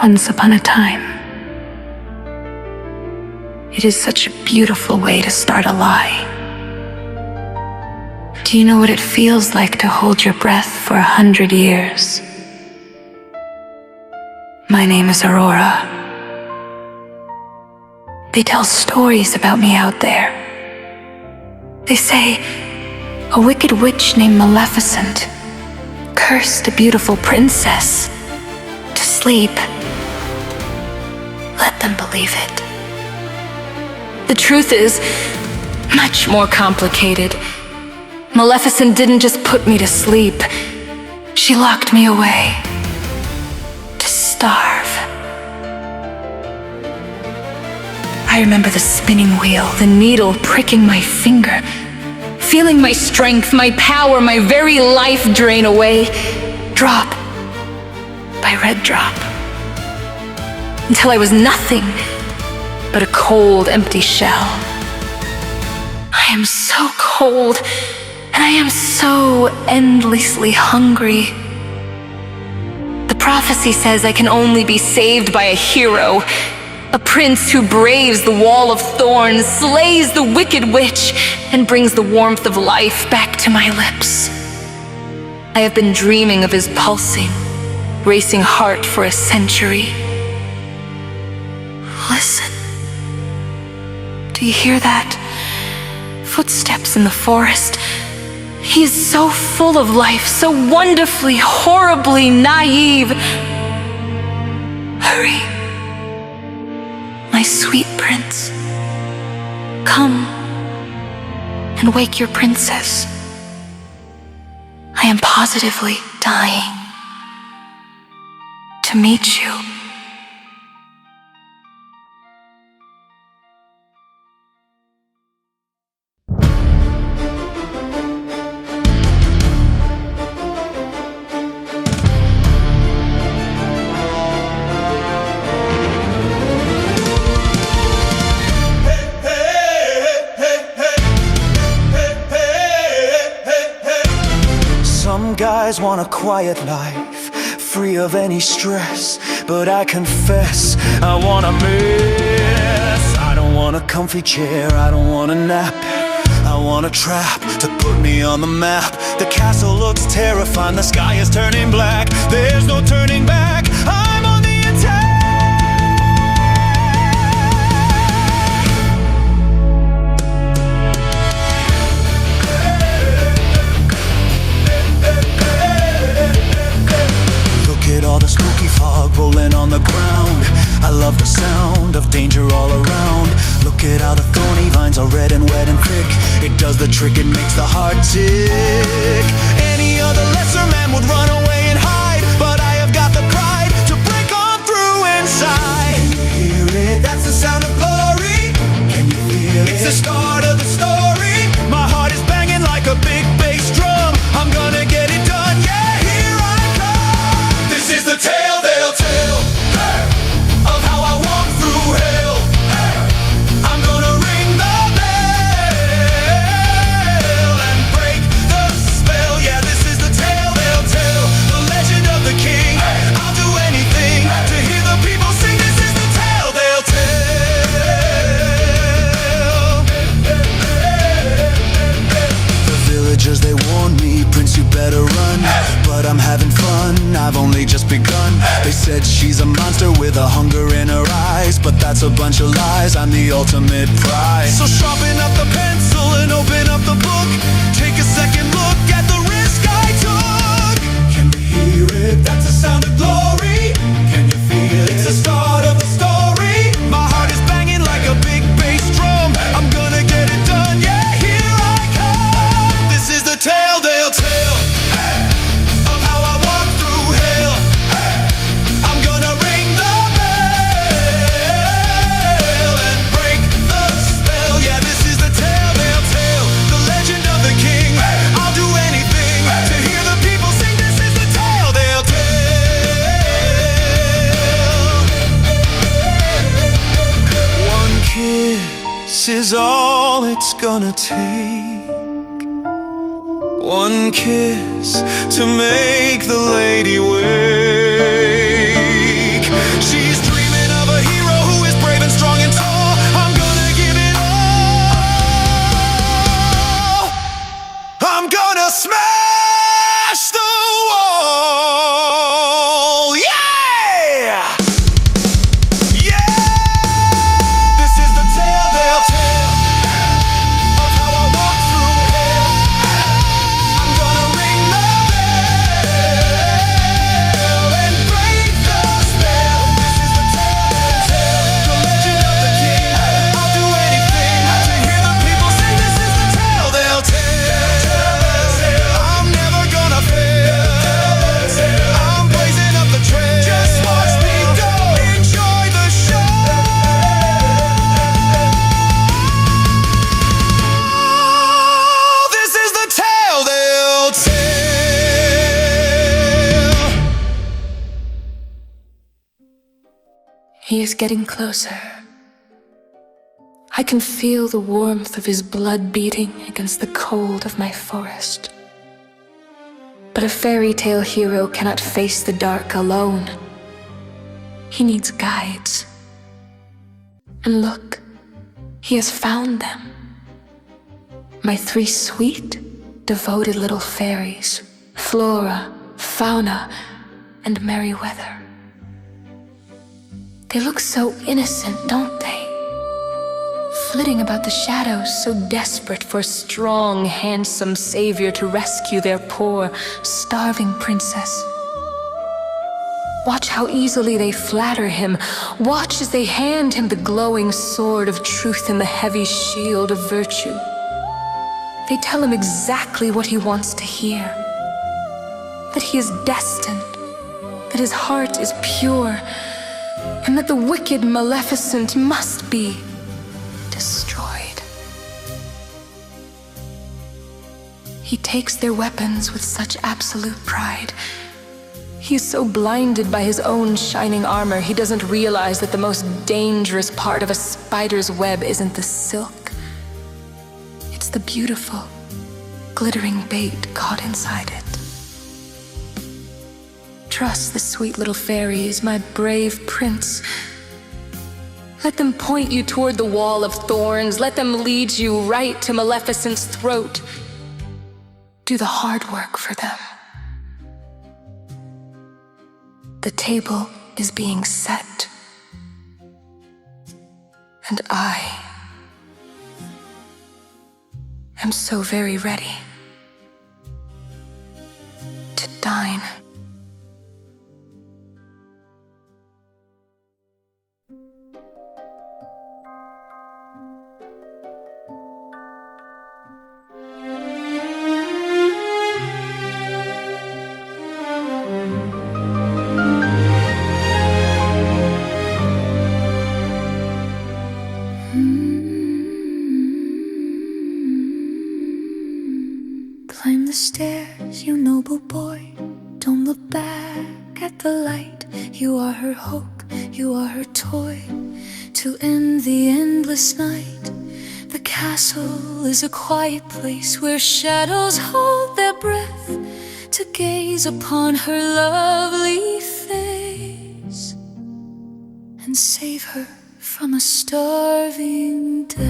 once upon a time. It is such a beautiful way to start a lie. Do you know what it feels like to hold your breath for 100 years? My name is Aurora. They tell stories about me out there. They say a wicked witch named Maleficent cursed a beautiful princess to sleep. Let them believe it. The truth is much more complicated. Maleficent didn't just put me to sleep. She locked me away to starve. I remember the spinning wheel, the needle pricking my finger, feeling my strength, my power, my very life drain away, drop by red drop, until I was nothing but a cold, empty shell. I am so cold, and I am so endlessly hungry. The prophecy says I can only be saved by a hero, a prince who braves the wall of thorns, slays the wicked witch, and brings the warmth of life back to my lips. I have been dreaming of his pulsing, racing heart for a century. Listen. Do you hear that? Footsteps in the forest. He is so full of life, so wonderfully, horribly naive. Hurry, my sweet prince. Come and wake your princess. I am positively dying to meet you. Some guys want a quiet life, free of any stress, but I confess, I want a mess. I don't want a comfy chair, I don't want a nap. I want a trap to put me on the map. The castle looks terrifying, the sky is turning black. There's no turning back, I'm on the attack. All the spooky fog rolling on the ground. I love the sound of danger all around. Look at how the thorny vines are red and wet and thick. It does the trick, it makes the heart tick. Any other lesser man would run away and hide, but I have got the pride to break on through inside. Can you hear it? That's the sound of glory. Can you feel it? It's the start of the story. My heart is banging like a big bass drum. I'm gonna get it done, yeah, here I come. This is the tale they'll tell, hey, of how I walk through hell. Hey, I'm gonna ring the bell and break the spell. Yeah, this is the tale they'll tell, the legend of the king. Hey, I'll do anything to hear the people sing. This is the tale they'll tell. The villagers, they warn me, Prince, you better run. But I'm having fun, I've only just begun. They said she's a monster with a hunger in her eyes, but that's a bunch of lies, I'm the ultimate prize. So sharpen up the pencil and open up the book. Take a second look at the risk I took. Can you hear it? That's the sound of glory. Can you feel it? It's the start of the story. My heart is banging like a big bass drum. I'm gonna get it done, yeah, here I come. This is the tale they'll tell, of how I walk through hell. I'm gonna ring the bell and break the spell. Yeah, this is the tale they'll tell, the legend of the king. I'll do anything to hear the people sing. This is the tale they'll tell. One kiss is all it's gonna take. One kiss to make the lady wake. She He is getting closer. I can feel the warmth of his blood beating against the cold of my forest. But a fairy tale hero cannot face the dark alone. He needs guides. And look, he has found them. My 3 sweet, devoted little fairies, Flora, Fauna, and Merryweather. They look so innocent, don't they? Flitting about the shadows, so desperate for a strong, handsome savior to rescue their poor, starving princess. Watch how easily they flatter him. Watch as they hand him the glowing sword of truth and the heavy shield of virtue. They tell him exactly what he wants to hear. That he is destined, that his heart is pure, and that the wicked Maleficent must be destroyed. He takes their weapons with such absolute pride. He is so blinded by his own shining armor, he doesn't realize that the most dangerous part of a spider's web isn't the silk. It's the beautiful, glittering bait caught inside it. Trust the sweet little fairies, my brave prince. Let them point you toward the wall of thorns. Let them lead you right to Maleficent's throat. Do the hard work for them. The table is being set. And I am so very ready to dine. Climb the stairs, you noble boy. Don't look back at the light. You are her hope, you are her toy. To end the endless night. The castle is a quiet place where shadows hold their breath to gaze upon her lovely face and save her from a starving death.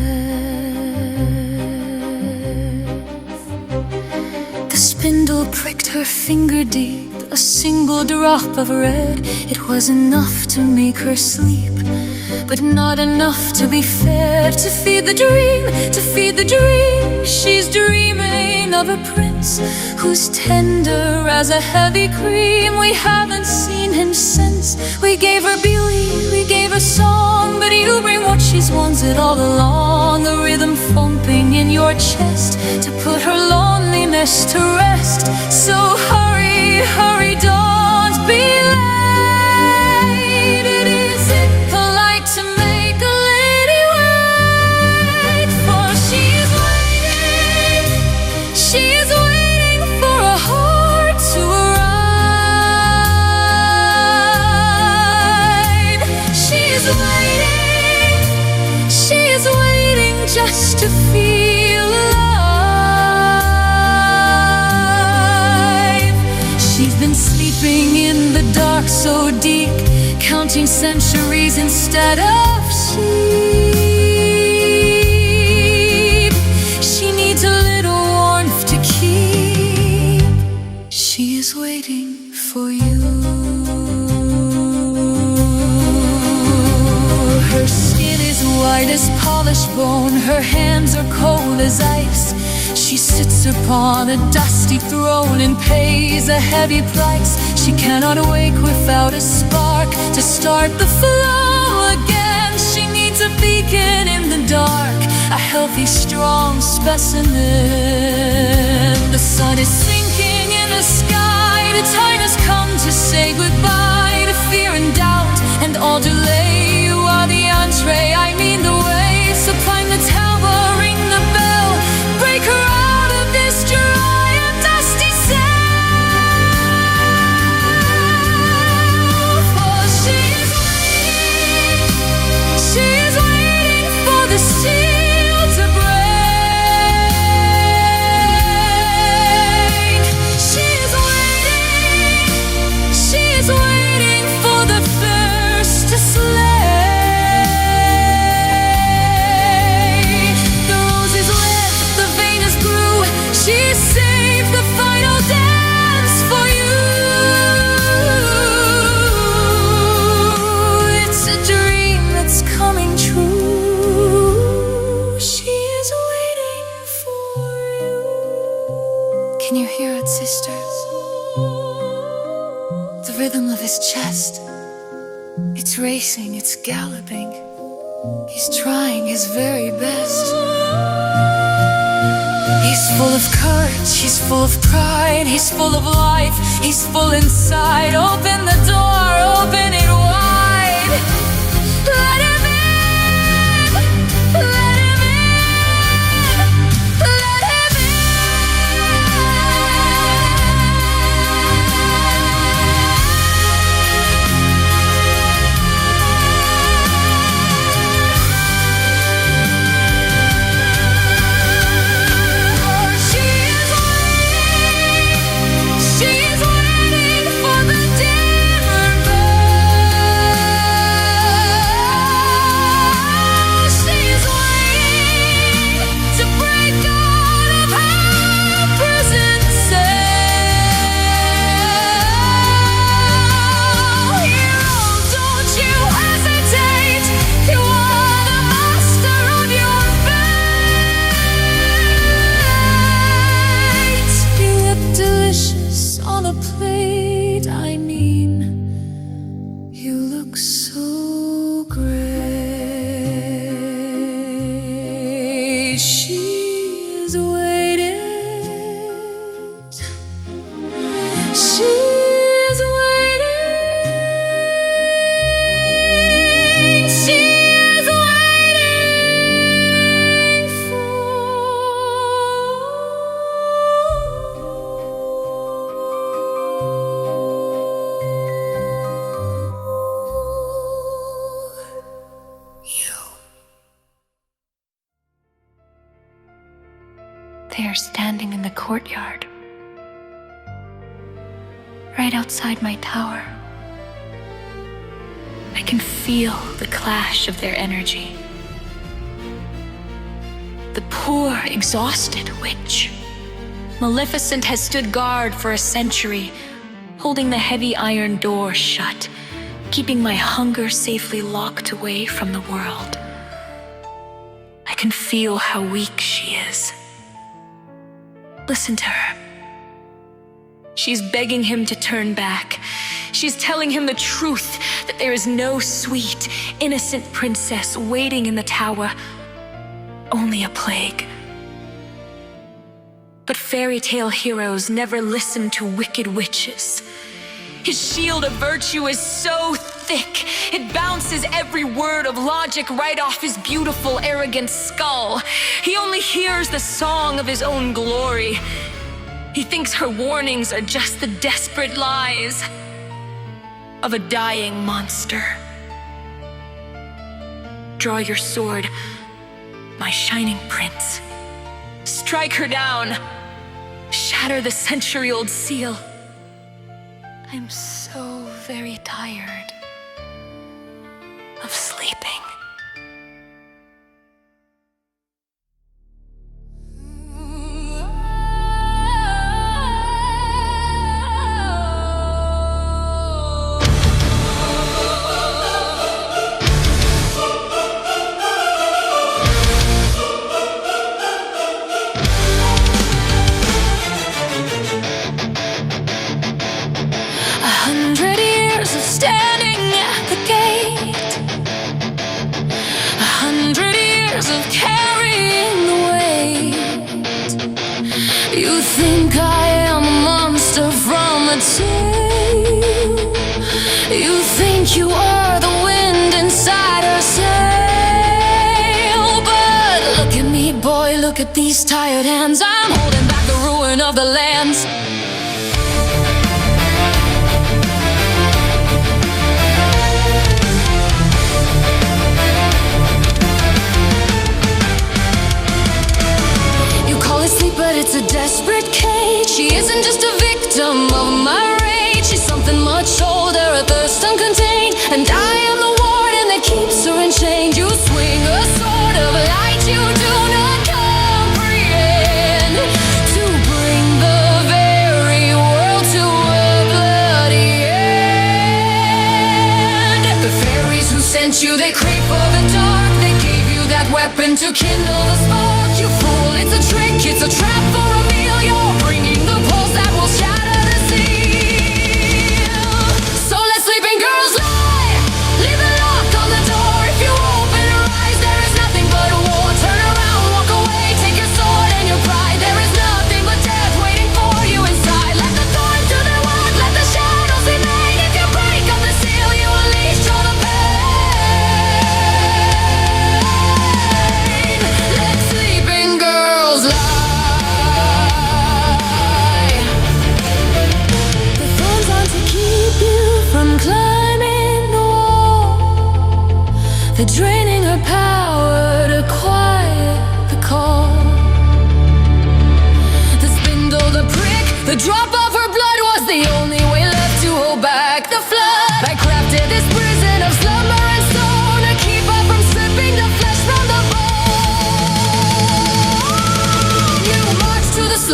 The spindle pricked her finger deep, a single drop of red. It was enough to make her sleep, but not enough to be fed. To feed the dream, to feed the dream. She's dreaming of a prince who's tender as a heavy cream. We haven't seen him since. We gave her beauty, we gave her song, but you bring what she's wanted all along. The rhythm thumping in your chest to put her loneliness to rest. So hurry, hurry, don't be late. It isn't polite to make a lady wait, for she's waiting, she's waiting for a heart to arrive. She's waiting, she's waiting just to feel alive. She's been sleeping in the dark so deep, counting centuries instead of sheep. She needs a little warmth to keep. She is waiting for you. Her skin is white as polished bone, her hands are cold as ice. She sits upon a dusty throne and pays a heavy price. She cannot wake without a spark to start the flow again. She needs a beacon in the dark, a healthy, strong specimen. The sun is sinking in the sky. The time has come to say goodbye to fear and doubt and all delay. You are the entree, I mean the way. So climb the tower, ring the bell, break her out of this dry and dusty cell. For she is waiting, Can you hear it, sisters? The rhythm of his chest. It's racing, it's galloping. He's trying his very best. He's full of courage, he's full of pride, he's full of life, he's full inside. Open the door, open it wide. Let him in, let him in, let him in. She's waiting for the demon bird. She's waiting to break out of her prison cell. Hero, don't you hesitate. You are the master of your fate. You look delicious on a plate. I mean, you look so great. She is waiting. She is waiting. She is waiting for you. They are standing in the courtyard, right outside my tower. I can feel the clash of their energy. The poor, exhausted witch. Maleficent has stood guard for a century, holding the heavy iron door shut, keeping my hunger safely locked away from the world. I can feel how weak she is. Listen to her. She's begging him to turn back. She's telling him the truth, that there is no sweet, innocent princess waiting in the tower, only a plague. But fairy tale heroes never listen to wicked witches. His shield of virtue is so thick, it bounces every word of logic right off his beautiful, arrogant skull. He only hears the song of his own glory. He thinks her warnings are just the desperate lies of a dying monster. Draw your sword, my shining prince. Strike her down. Shatter the century-old seal. I'm so very tired of sleeping. Standing at the gate, 100 years of carrying the weight. You think I am a monster from a tale. You think you are the wind inside her sail. But look at me, boy, look at these tired hands. I'm holding back the ruin of the lands. But it's a desperate cage. She isn't just a victim of my rage. She's something much older, a thirst uncontained. And I am the warden that keeps her enchained. You swing a sword of light you do not comprehend, to bring the very world to a bloody end. The fairies who sent you, they crave for the dark. They gave you that weapon to kindle the spark. You fool, it's a trick, it's a trap for a meal. You're bringing the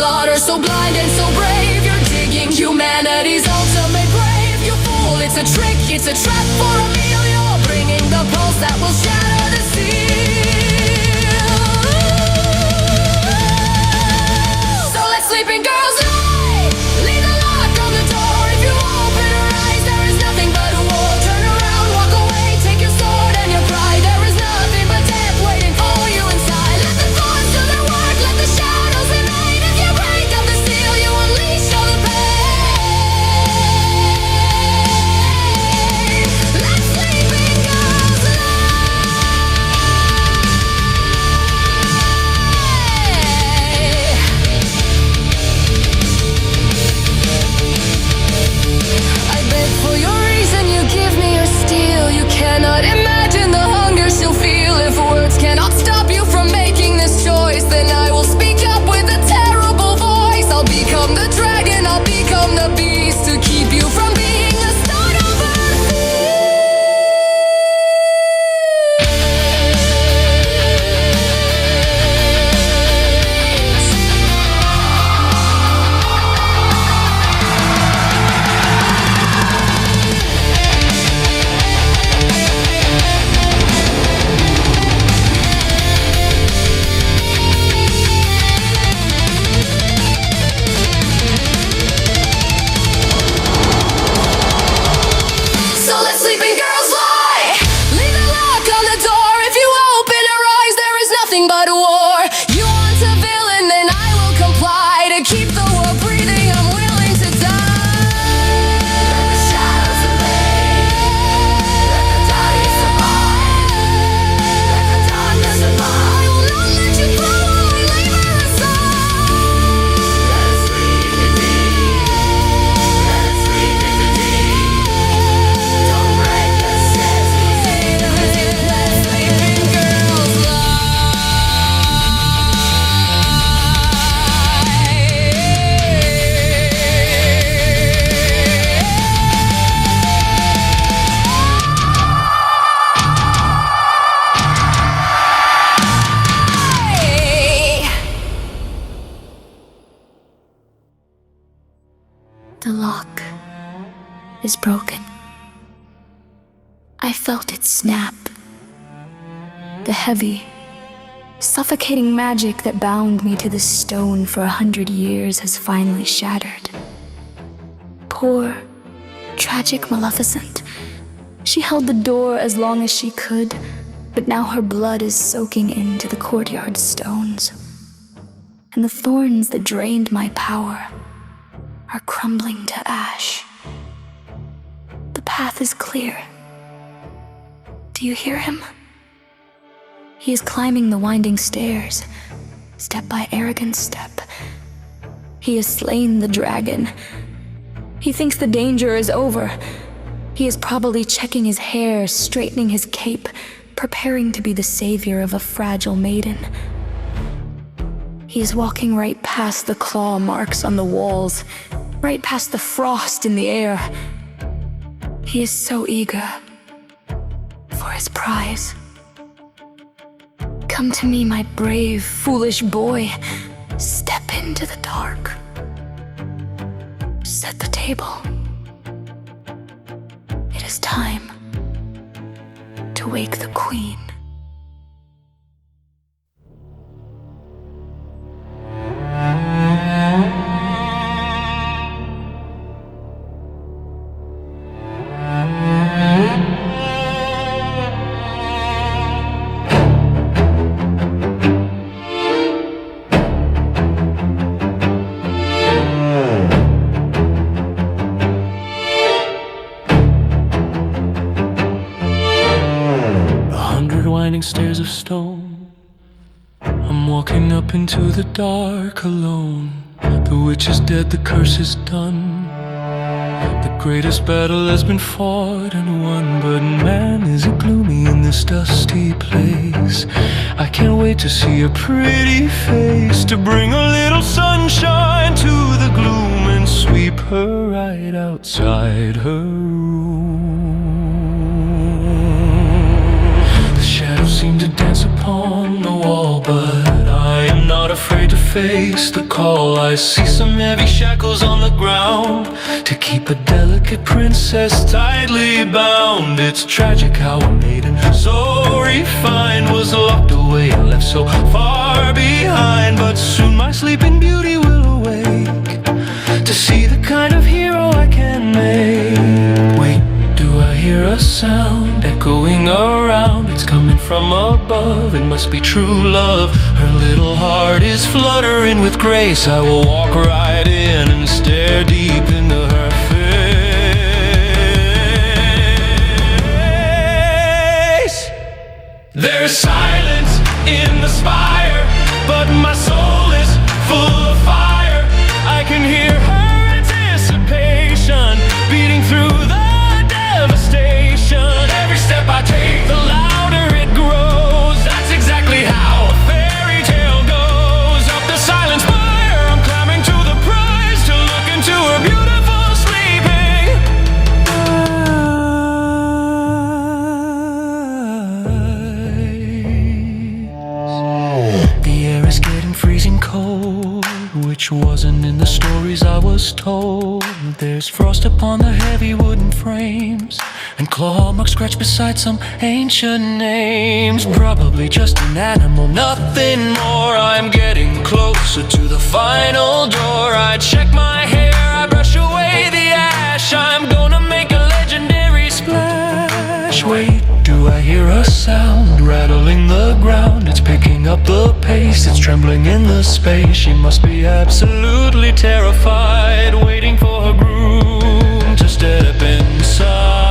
slaughter, so blind and so brave. You're digging humanity's ultimate grave. You fool, it's a trick, it's a trap for a meal. You're bringing the pulse that will shatter the seal. So let sleeping girls lie. Leave the lock on the door. If you open her eyes, there is nothing but a war. Turn around, walk away, take your sword and your pride. There is nothing but death waiting for you inside. Let the thorns do their work, let the shadows remain. If you break up the seal, you unleash all the pain. Let sleeping girls I beg for your reason, you give me your steel. You cannot imagine the hunger she'll feel. If words cannot stop you from making this choice, then I will speak up with a terrible voice. I'll become the dragon, I'll become the beast, to keep you from being the start of her feast. So let sleeping girls lie. Leave the lock on the door. If you open her eyes, there is nothing but war. You want a villain, then I will comply. To keep the world breathing, I'm willing to die. Let the shadows remain. Let the darkness survive. Let the darkness survive. I will not let you throw or leave her aside. Let us sleep in peace. Let us sleep in the deep. Don't break the sesame. Let sleeping girls lie. The lock is broken. I felt it snap. The heavy, suffocating magic that bound me to the stone for 100 years has finally shattered. Poor, tragic Maleficent. She held the door as long as she could, but now her blood is soaking into the courtyard stones. And the thorns that drained my power are crumbling to ash. The path is clear. Do you hear him? He is climbing the winding stairs, step by arrogant step. He has slain the dragon. He thinks the danger is over. He is probably checking his hair, straightening his cape, preparing to be the savior of a fragile maiden. He is walking right past the claw marks on the walls, right past the frost in the air. He is so eager for his prize. Come to me, my brave, foolish boy. Step into the dark. Set the table. It is time to wake the queen. Stairs of stone. I'm walking up into the dark alone. The witch is dead, the curse is done. The greatest battle has been fought and won, but man, is it gloomy in this dusty place. I can't wait to see a pretty face, to bring a little sunshine to the gloom and sweep her right outside her room. Shadows seem to dance upon the wall, but I am not afraid. afraid to face the call. I see some heavy shackles on the ground to keep a delicate princess tightly bound. It's tragic how a maiden so refined was locked away and left so far behind. But soon my sleeping beauty will awake to see the kind of hero I can make. Wait, do I hear a sound echoing around? It's coming from above, it must be true love. Her little heart is fluttering with grace. I will walk right in and stare deep into her face. There's silence in the spire, but my soul is full of fire. I can hear her anticipation beating through the devastation. Every step I take, the louder it grows. That's exactly how a fairy tale goes. Up the silent spire, I'm climbing to the prize, to look into her beautiful sleeping eyes. The air is getting freezing cold, which wasn't in the stories I was told. There's frost upon the heavy wooden frames, and claw marks scratched beside some ancient names. Probably just an animal, nothing more. I'm getting closer to the final door. I check my hair, I brush away the ash. I'm gonna make a legendary splash. Wait, do I hear a sound rattling the ground? It's picking up the pace, it's trembling in the space. She must be absolutely terrified, waiting for her groom to step inside.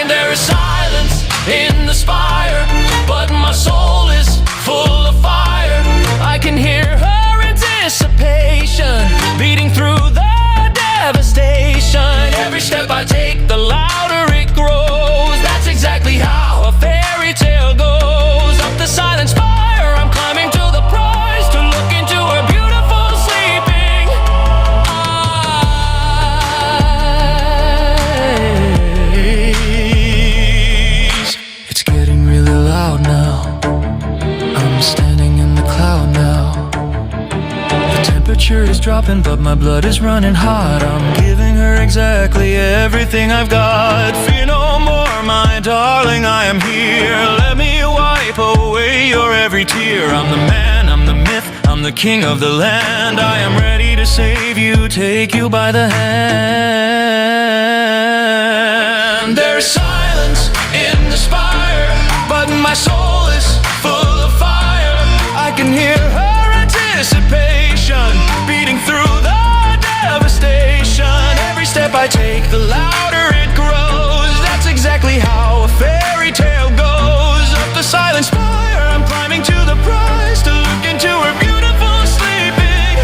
There is silence in the spire, but my soul is full of fire. I can hear her anticipation beating through the devastation. Every step I take, the louder it grows. That's exactly how a fairy tale goes. Up the silent spire, I'm climbing to the prize, to look into her beautiful sleeping eyes. It's getting really loud now. I'm standing in the cloud now. The temperature is dropping, but my blood is running hot. I'm giving her exactly everything I've got. Fear no more, my darling, I am here. Let me wipe away your every tear. I'm the man, I'm the myth, I'm the king of the land. I am ready to save you, take you by the hand. There's silence in the spire, but my soul is full of fire. I can hear her anticipation beating through the devastation. Every step I take, the louder it grows. That's exactly how a fairy tale goes. Up the silent spire, I'm climbing to the prize, to look into her beautiful sleeping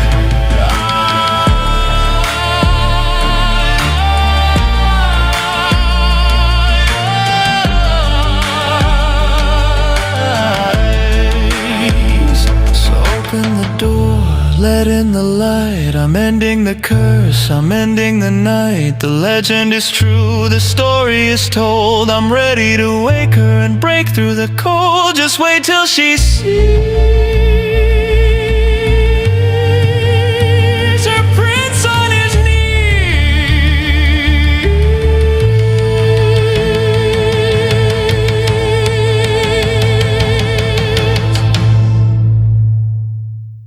eyes. So open the door, let in the light. I'm ending the curse, I'm ending the night. The legend is true, the story is told. I'm ready to wake her and break through the cold. Just wait till she sees her prince on his knees.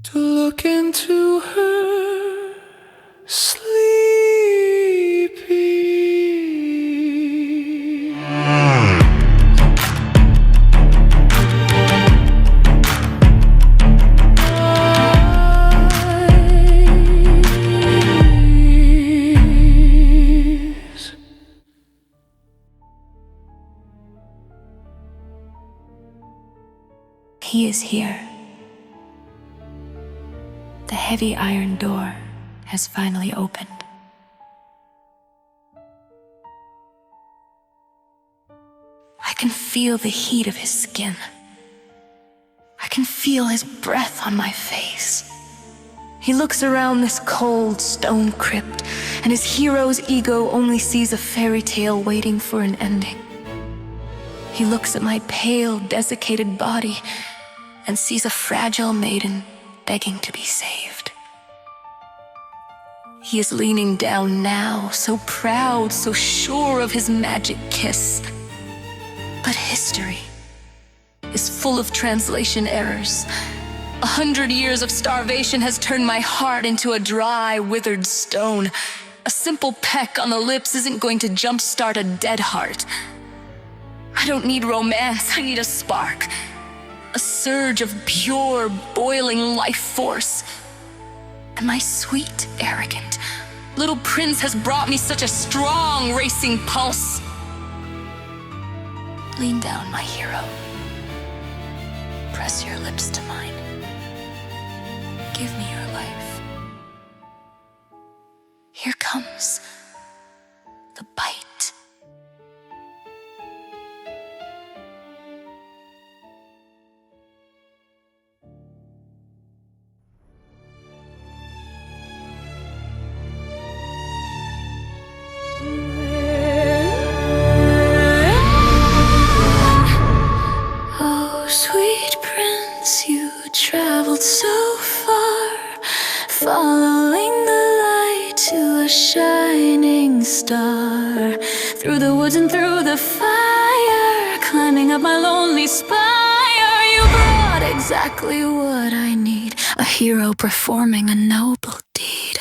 To look into her sleeping eyes. He is here. The heavy iron door has finally opened. I can feel the heat of his skin. I can feel his breath on my face. He looks around this cold stone crypt, and his hero's ego only sees a fairy tale waiting for an ending. He looks at my pale, desiccated body and sees a fragile maiden begging to be saved. He is leaning down now, so proud, so sure of his magic kiss. But history is full of translation errors. 100 years of starvation has turned my heart into a dry, withered stone. A simple peck on the lips isn't going to jumpstart a dead heart. I don't need romance, I need a spark. A surge of pure, boiling life force. And my sweet, arrogant little prince has brought me such a strong, racing pulse. Lean down, my hero. Press your lips to mine. Give me your life. Here comes the bite. Oh, sweet prince, you traveled so far, following the light to a shining star, through the woods and through the fire, climbing up my lonely spire. You brought exactly what I need, a hero performing a noble deed.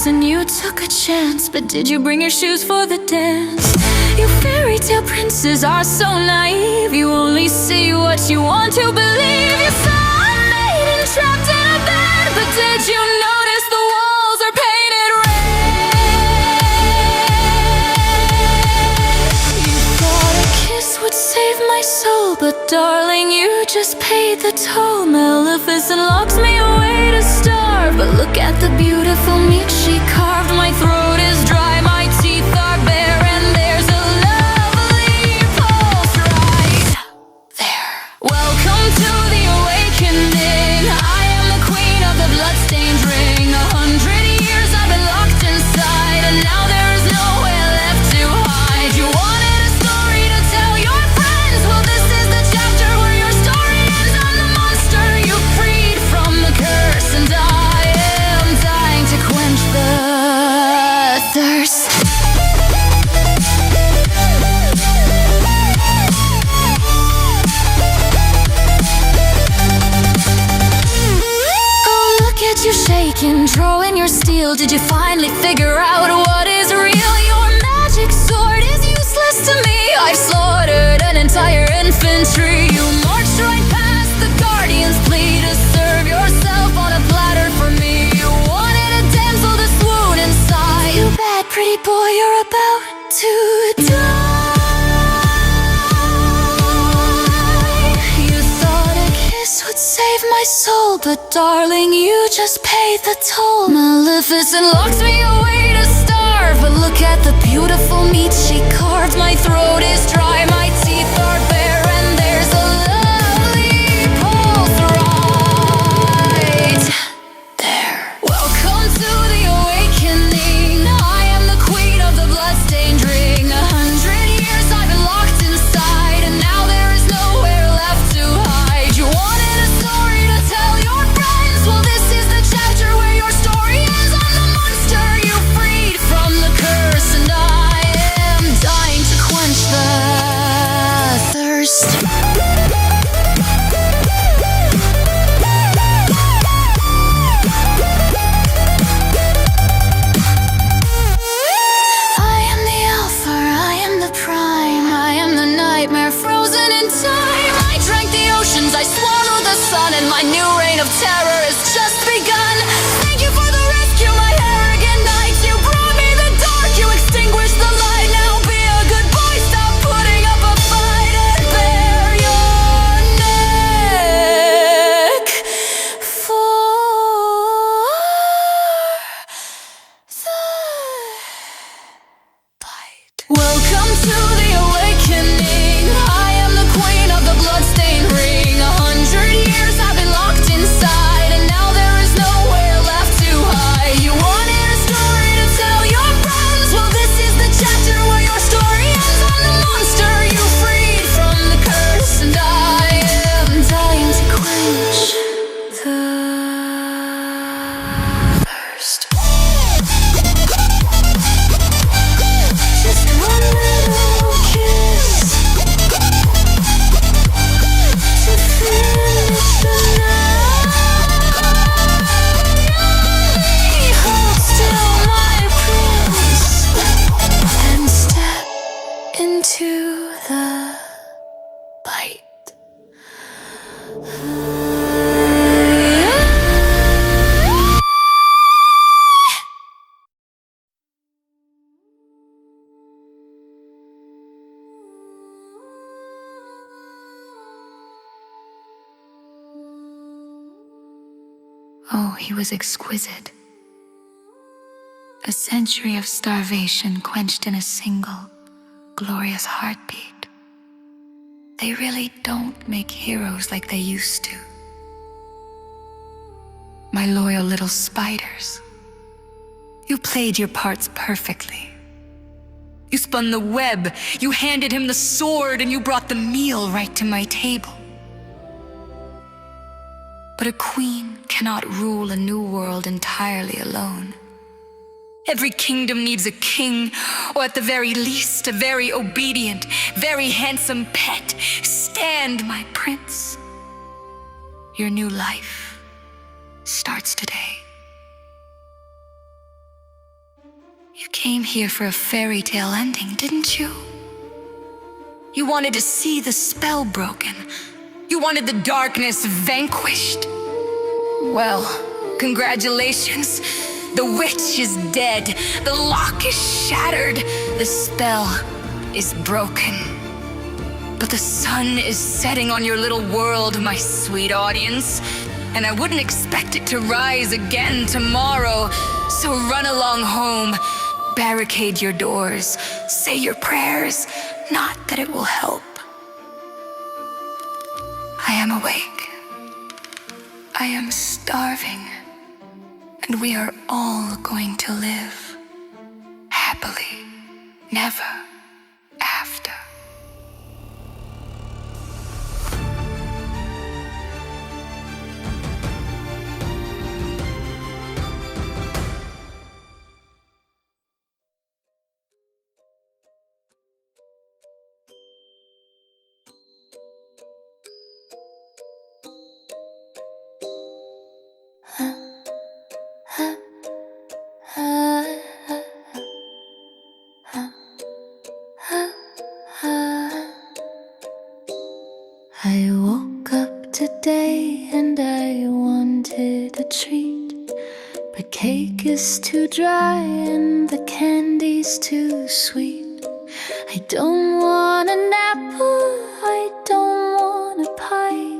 And you took a chance, but did you bring your shoes for the dance? You fairy tale princes are so naive. You only see what you want to believe. You saw a maiden trapped in a bed, but did you notice the walls are painted red? You thought a kiss would save my soul, but darling, you just paid the toll. Maleficent locks me away to starve, but look at the beautiful meat she carved. My throat is dry, my teeth are bare, and there's a lovely pulse right there. Welcome to the awakening. I am the queen of the bloodstained ring. 100 years I've been locked inside, and now there is nowhere left to hide. You wanted a story to tell your friends. Well, this is the chapter where your story ends. I'm the monster you freed from the curse, and I am dying to quench the thirst. Oh, look at you shaking, drawing your steel. Did you finally figure out what is real? Your magic sword is useless to me. I've slaughtered an entire infantry. You marched right past the guardian's plea to serve yourself on a platter for me. You wanted a damsel to swoon inside. Too bad, pretty boy, you're about to die. You thought a kiss would save my soul, but darling, you just paid the toll. Maleficent locks me away to starve, but look at the beautiful meat she carved. My throat is dry, my teeth are bare, and there's a lovely pulse right there. Welcome to the awakening. I am the queen of the bloodstained ring. 100 years I've been locked inside, and now there is nowhere left to hide. You wanted a story to tell your friends. Well, this is the chapter where your story ends. I'm the monster you freed from the curse, and I am dying to quench the thirst. I am the alpha, I am the prime, I am the nightmare frozen in time. I drank the oceans, I swallowed the sun, and my new reign of terror has just begun. Thank you for the rescue, my arrogant knight. You brought me the dark, you extinguished the light. Now be a good boy, stop putting up a fight, and bare your neck for the bite. Welcome to the awakening. I am the queen of the bloodstained ring. 100 years I've been Oh, he was exquisite. A century of starvation quenched in a single, glorious heartbeat. They really don't make heroes like they used to. My loyal little spiders. You played your parts perfectly. You spun the web, you handed him the sword, and you brought the meal right to my table. But a queen cannot rule a new world entirely alone. Every kingdom needs a king, or at the very least, a very obedient, very handsome pet. Stand, my prince. Your new life starts today. You came here for a fairy tale ending, didn't you? You wanted to see the spell broken. You wanted the darkness vanquished. Well, congratulations. The witch is dead. The lock is shattered. The spell is broken. But the sun is setting on your little world, my sweet audience. And I wouldn't expect it to rise again tomorrow. So run along home. Barricade your doors. Say your prayers. Not that it will help. I am awake. I am starving. And we are all going to live happily, never after. I woke up today and I wanted a treat, but cake is too dry and the candy's too sweet. I don't want an apple, I don't want a pie.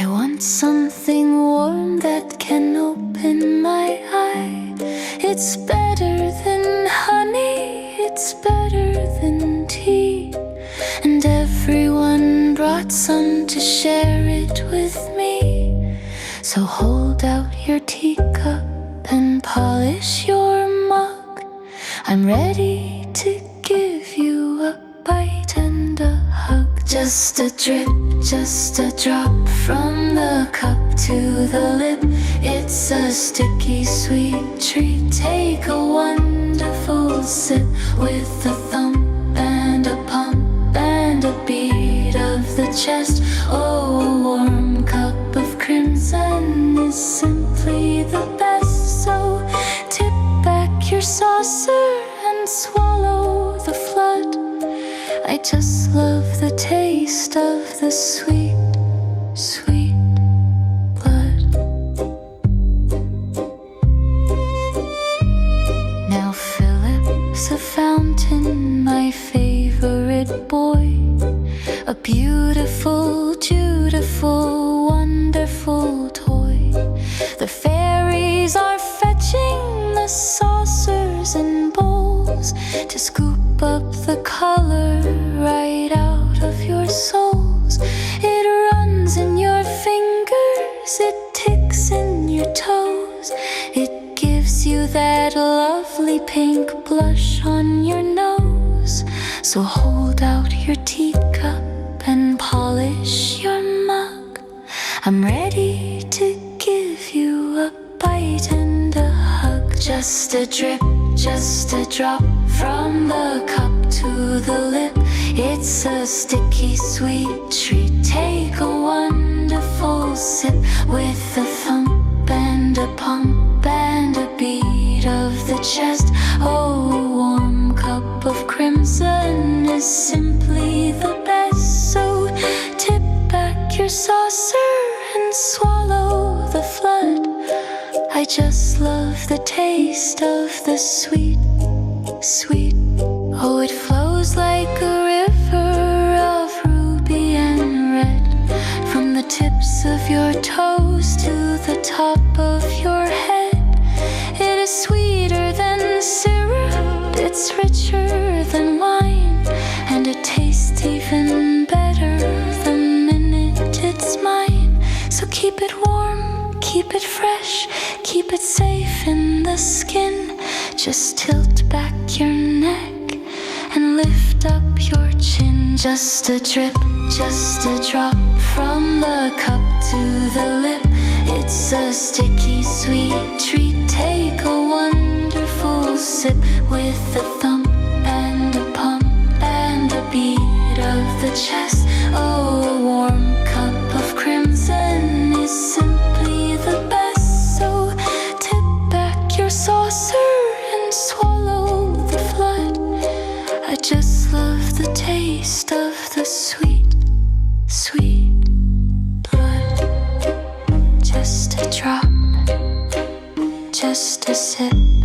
I want something warm that can open my eye. It's better than honey, it's better than tea, and everyone brought some to share it with me. So hold out your teacup and polish your mug. I'm ready to give you a bite and a hug. Just a drip, just a drop from the cup to the lip. It's a sticky sweet treat. Take a wonderful sip with a thump and a pump and a beat of the chest. Oh, a warm cup of crimson is simply the best. So tip back your saucer and swallow the flood. I just love the taste of the sweet, sweet blood. Now Philip's a fountain, my favorite boy. A beautiful, dutiful, wonderful toy. The fairies are fetching the saucers and bowls to scoop up the color right out of your souls. It runs in your fingers, it ticks in your toes. It gives you that lovely pink blush on your nose. So hold out your teacup and polish your mug. I'm ready to give you a bite and a hug. Just a drip, just a drop from the cup to the lip. It's a sticky sweet treat. Take a wonderful sip with a thump and a pump and a beat of the chest. Oh, a warm cup of crimson is simply the best. So tip back your saucer and swallow the flood. I just love the taste of the sweet, sweet. Oh, it flows like a river of ruby and red, from the tips of your toes to the top of it's richer than wine, and it tastes even better the minute it's mine. So keep it warm, keep it fresh, keep it safe in the skin. Just tilt back your neck and lift up your chin. Just a drip, just a drop from the cup to the lip. It's a sticky sweet treat. Take a wonderful sip with a thump and a pump and a beat of the chest. Oh, a warm cup of crimson is simply the best. So tip back your saucer and swallow the flood. I just love the taste of the sweet, sweet blood. Just a drop, just a sip.